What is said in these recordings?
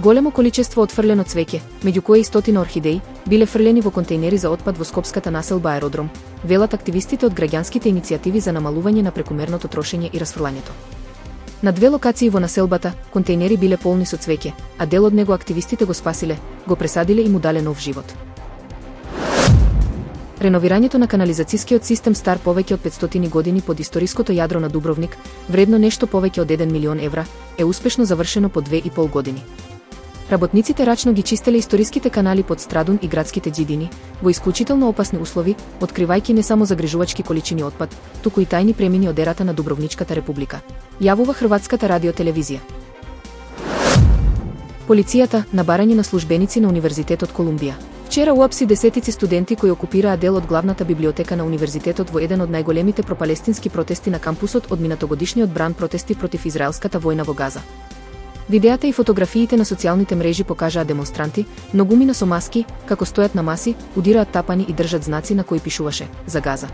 Големо количество отфрлено цвеќе, меѓу кои и стотина орхидеи, биле фрлени во контејнери за отпад во скопската населба Аеродром, велат активистите од граѓанските иницијативи за намалување на прекумерното трошење и расфрлањето. На 2 локации во населбата, контејнери биле полни со цвеќе, а дел од него активистите го спасиле, го пресадиле и му дале нов живот. Реновирањето на канализацијскиот систем стар повеќе од 500 години под историското јадро на Дубровник, вредно нешто повеќе од 1 милион евра, е успешно завршено по 2,5 години. Работниците рачно ги чистеле историските канали под Страдун и градските џидини, во исклучително опасни услови, откривајќи не само загрижувачки количини отпад, туку и тајни премини од ерата на Дубровничката република, јавува Хрватската радиотелевизија. Полицијата на барање на службеници на Универзитетот Колумбија. Вчера уапси десетици студенти кои окупираа дел од главната библиотека на универзитетот во еден од најголемите пропалестински протести на кампусот од минатогодишниот бран протести против израелската војна во Газа. Видеата и фотографиите на социјалните мрежи покажаа демонстранти, многумина со маски, како стојат на маси, удираат тапани и држат знаци на кои пишуваше «За Газа».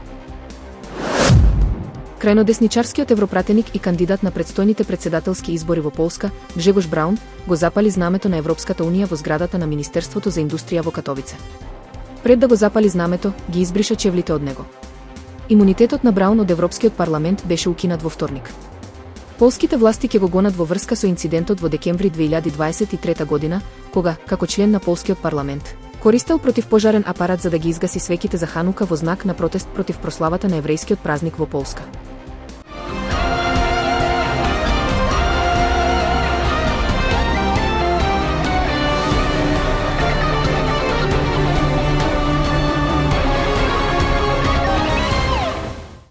Крајнодесничарскиот европратеник и кандидат на предстојните председателски избори во Полска, Гжегош Браун, го запали знамето на Европската унија во зградата на Министерството за индустрија во Катовице. Пред да го запали знамето, ги избриша чевлите од него. Имунитетот на Браун од Европскиот парламент беше укинат во вторник. Полските власти ќе го гонат во врска со инцидентот во декември 2023 година, кога, како член на полскиот парламент, користел противпожарен апарат за да ги изгаси свеќите за Ханука во знак на протест против прославата на еврејскиот празник во Полска.